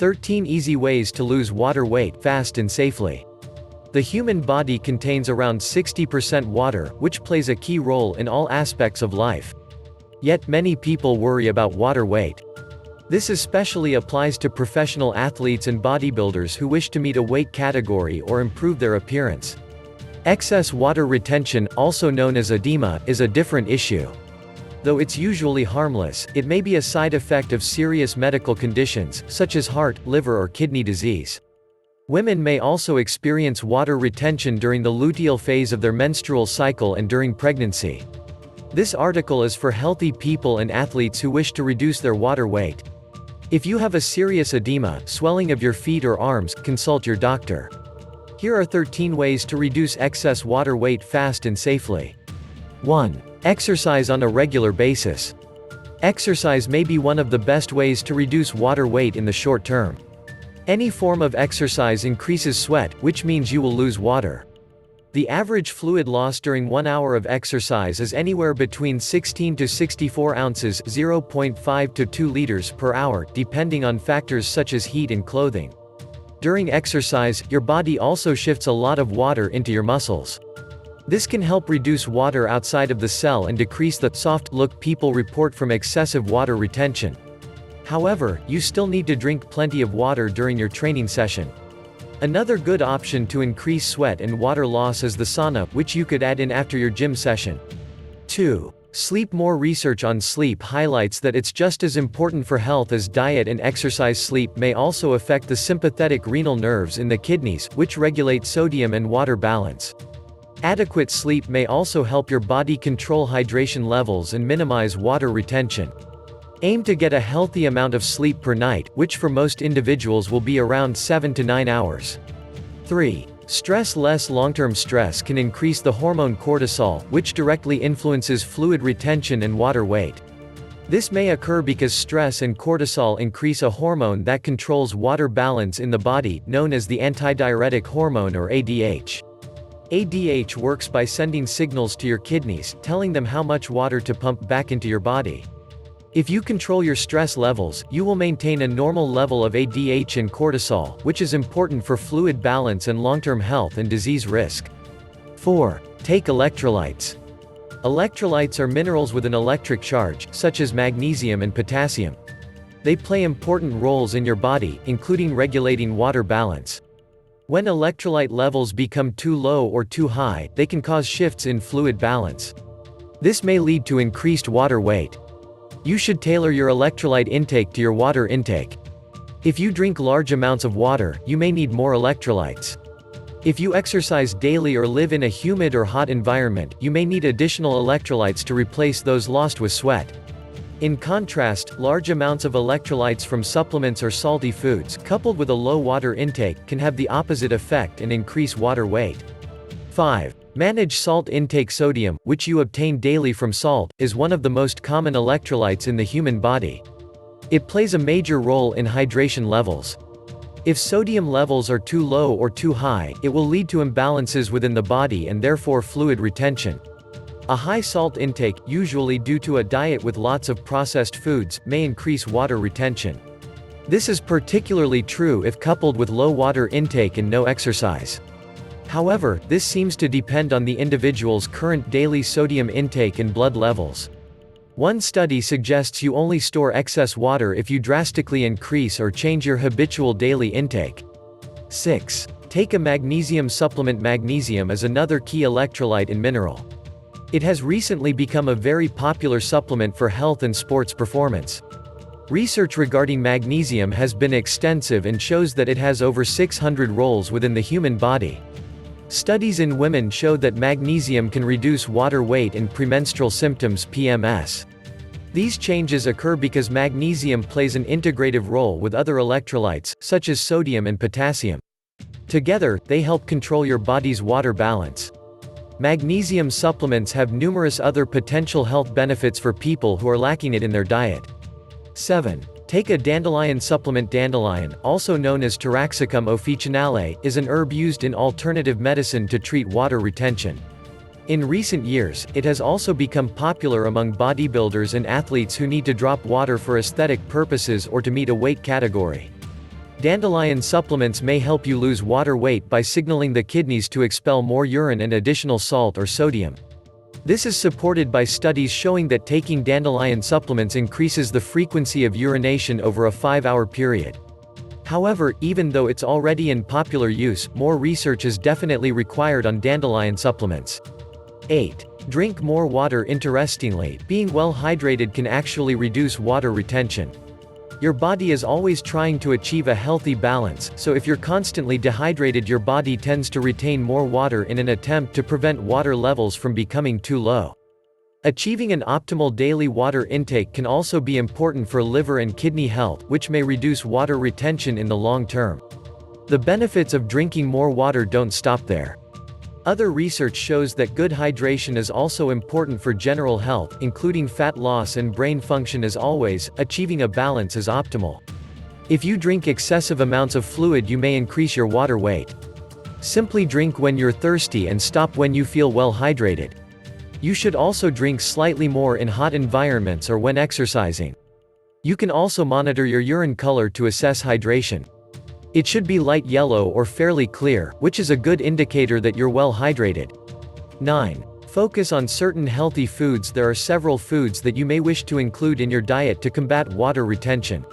13 Easy Ways to Lose Water Weight Fast and Safely. The human body contains around 60% water, which plays a key role in all aspects of life. Yet many people worry about water weight. This especially applies to professional athletes and bodybuilders who wish to meet a weight category or improve their appearance. Excess water retention, also known as edema, is a different issue. Though it's usually harmless, it may be a side effect of serious medical conditions, such as heart, liver or kidney disease. Women may also experience water retention during the luteal phase of their menstrual cycle and during pregnancy. This article is for healthy people and athletes who wish to reduce their water weight. If you have a serious edema, swelling of your feet or arms, consult your doctor. Here are 13 ways to reduce excess water weight fast and safely. 1. Exercise on a regular basis. Exercise may be one of the best ways to reduce water weight in the short term. Any form of exercise increases sweat, which means you will lose water. The average fluid loss during 1 hour of exercise is anywhere between 16 to 64 ounces (0.5 to 2 liters) per hour, depending on factors such as heat and clothing. During exercise, your body also shifts a lot of water into your muscles. This can help reduce water outside of the cell and decrease the soft look people report from excessive water retention. However, you still need to drink plenty of water during your training session. Another good option to increase sweat and water loss is the sauna, which you could add in after your gym session. 2. Sleep more. Research on sleep highlights that it's just as important for health as diet and exercise. Sleep may also affect the sympathetic renal nerves in the kidneys, which regulate sodium and water balance. Adequate sleep may also help your body control hydration levels and minimize water retention. Aim to get a healthy amount of sleep per night, which for most individuals will be around 7 to 9 hours. 3. Stress less. Long-term stress can increase the hormone cortisol, which directly influences fluid retention and water weight. This may occur because stress and cortisol increase a hormone that controls water balance in the body, known as the antidiuretic hormone or ADH. ADH works by sending signals to your kidneys, telling them how much water to pump back into your body. If you control your stress levels, you will maintain a normal level of ADH and cortisol, which is important for fluid balance and long-term health and disease risk. 4. Take electrolytes. Electrolytes are minerals with an electric charge, such as magnesium and potassium. They play important roles in your body, including regulating water balance. When electrolyte levels become too low or too high, they can cause shifts in fluid balance. This may lead to increased water weight. You should tailor your electrolyte intake to your water intake. If you drink large amounts of water, you may need more electrolytes. If you exercise daily or live in a humid or hot environment, you may need additional electrolytes to replace those lost with sweat. In contrast, large amounts of electrolytes from supplements or salty foods, coupled with a low water intake, can have the opposite effect and increase water weight. 5. Manage salt intake. Sodium, which you obtain daily from salt, is one of the most common electrolytes in the human body. It plays a major role in hydration levels. If sodium levels are too low or too high, it will lead to imbalances within the body and therefore fluid retention. A high salt intake, usually due to a diet with lots of processed foods, may increase water retention. This is particularly true if coupled with low water intake and no exercise. However, this seems to depend on the individual's current daily sodium intake and blood levels. One study suggests you only store excess water if you drastically increase or change your habitual daily intake. 6. Take a magnesium supplement. Magnesium is another key electrolyte and mineral. It has recently become a very popular supplement for health and sports performance. Research regarding magnesium has been extensive and shows that it has over 600 roles within the human body. Studies in women showed that magnesium can reduce water weight and premenstrual symptoms (PMS). These changes occur because magnesium plays an integrative role with other electrolytes, such as sodium and potassium. Together, they help control your body's water balance. Magnesium supplements have numerous other potential health benefits for people who are lacking it in their diet. 7. Take a dandelion supplement. Dandelion, also known as Taraxacum officinale, is an herb used in alternative medicine to treat water retention. In recent years, it has also become popular among bodybuilders and athletes who need to drop water for aesthetic purposes or to meet a weight category. Dandelion supplements may help you lose water weight by signaling the kidneys to expel more urine and additional salt or sodium. This is supported by studies showing that taking dandelion supplements increases the frequency of urination over a 5-hour period. However, even though it's already in popular use, more research is definitely required on dandelion supplements. 8. Drink more water. Interestingly, being well hydrated can actually reduce water retention. Your body is always trying to achieve a healthy balance, so if you're constantly dehydrated, your body tends to retain more water in an attempt to prevent water levels from becoming too low. Achieving an optimal daily water intake can also be important for liver and kidney health, which may reduce water retention in the long term. The benefits of drinking more water don't stop there. Other research shows that good hydration is also important for general health, including fat loss and brain function. As always, achieving a balance is optimal. If you drink excessive amounts of fluid, you may increase your water weight. Simply drink when you're thirsty and stop when you feel well hydrated. You should also drink slightly more in hot environments or when exercising. You can also monitor your urine color to assess hydration. It should be light yellow or fairly clear, which is a good indicator that you're well hydrated. 9. Focus on certain healthy foods. There are several foods that you may wish to include in your diet to combat water retention.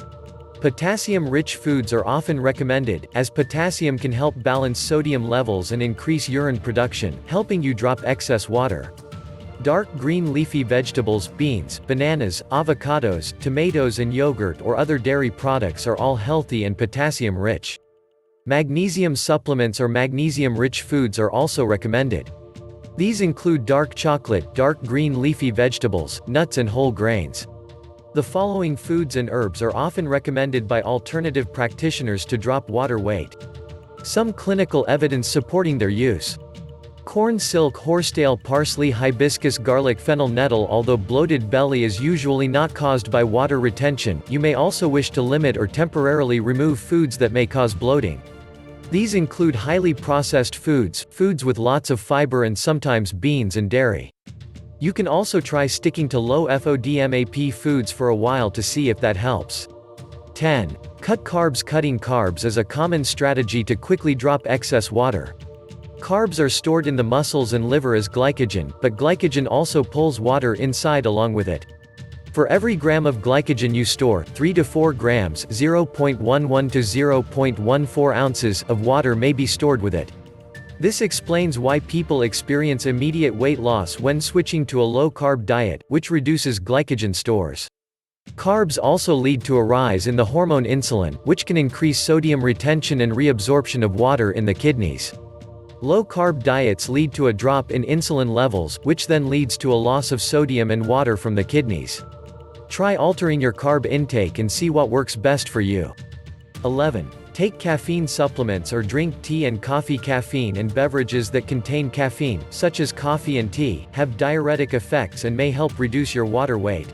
Potassium-rich foods are often recommended, as potassium can help balance sodium levels and increase urine production, helping you drop excess water. Dark green leafy vegetables, beans, bananas, avocados, tomatoes and yogurt or other dairy products are all healthy and potassium-rich. Magnesium supplements or magnesium-rich foods are also recommended. These include dark chocolate, dark green leafy vegetables, nuts and whole grains. The following foods and herbs are often recommended by alternative practitioners to drop water weight. Some clinical evidence supporting their use. Corn silk, horsetail, parsley, hibiscus, garlic, fennel, nettle. Although bloated belly is usually not caused by water retention, you may also wish to limit or temporarily remove foods that may cause bloating. These include highly processed foods, foods with lots of fiber and sometimes beans and dairy. You can also try sticking to low FODMAP foods for a while to see if that helps. 10. Cut carbs. Cutting carbs is a common strategy to quickly drop excess water. Carbs are stored in the muscles and liver as glycogen, but glycogen also pulls water inside along with it. For every gram of glycogen you store, 3 to 4 grams (0.11 to 0.14 ounces) of water may be stored with it. This explains why people experience immediate weight loss when switching to a low-carb diet, which reduces glycogen stores. Carbs also lead to a rise in the hormone insulin, which can increase sodium retention and reabsorption of water in the kidneys. Low-carb diets lead to a drop in insulin levels, which then leads to a loss of sodium and water from the kidneys. Try altering your carb intake and see what works best for you. 11. Take caffeine supplements or drink tea and coffee. Caffeine and beverages that contain caffeine, such as coffee and tea, have diuretic effects and may help reduce your water weight.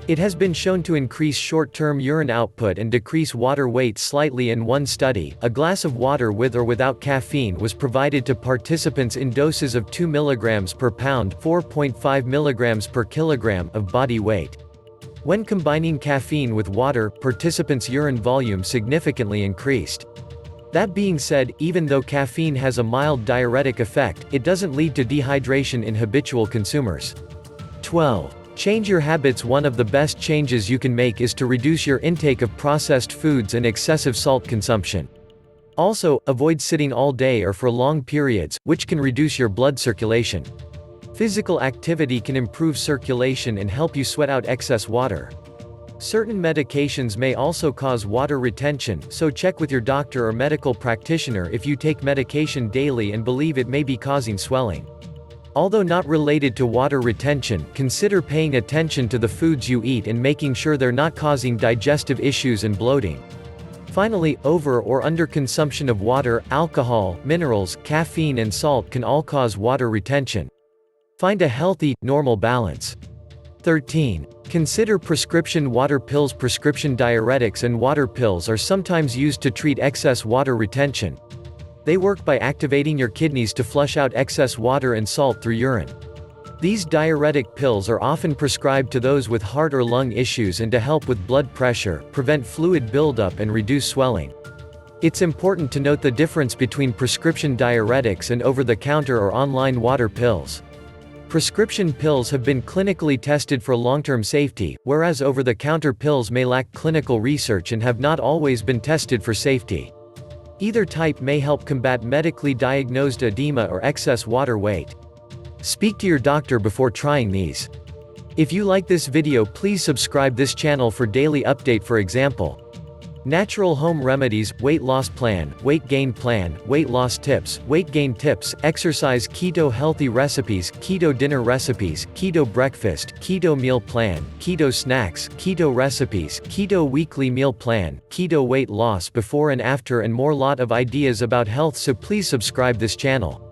It has been shown to increase short-term urine output and decrease water weight slightly. In one study, a glass of water with or without caffeine was provided to participants in doses of 2 mg per pound, 4.5 mg per kilogram of body weight. When combining caffeine with water, participants' urine volume significantly increased. That being said, even though caffeine has a mild diuretic effect, it doesn't lead to dehydration in habitual consumers. 12. Change your habits. One of the best changes you can make is to reduce your intake of processed foods and excessive salt consumption. Also, avoid sitting all day or for long periods, which can reduce your blood circulation. Physical activity can improve circulation and help you sweat out excess water. Certain medications may also cause water retention, so check with your doctor or medical practitioner if you take medication daily and believe it may be causing swelling. Although not related to water retention, consider paying attention to the foods you eat and making sure they're not causing digestive issues and bloating. Finally, over or underconsumption of water, alcohol, minerals, caffeine and salt can all cause water retention. Find a healthy, normal balance. 13. Consider prescription water pills. Prescription diuretics and water pills are sometimes used to treat excess water retention. They work by activating your kidneys to flush out excess water and salt through urine. These diuretic pills are often prescribed to those with heart or lung issues and to help with blood pressure, prevent fluid buildup and reduce swelling. It's important to note the difference between prescription diuretics and over-the-counter or online water pills. Prescription pills have been clinically tested for long-term safety, whereas over-the-counter pills may lack clinical research and have not always been tested for safety. Either type may help combat medically diagnosed edema or excess water weight. Speak to your doctor before trying these. If you like this video, please subscribe this channel for daily update. For example, natural home remedies, weight loss plan, weight gain plan, weight loss tips, weight gain tips, exercise, keto healthy recipes, keto dinner recipes, keto breakfast, keto meal plan, keto snacks, keto recipes, keto weekly meal plan, keto weight loss before and after, and more. Lot of ideas about health, so please subscribe this channel.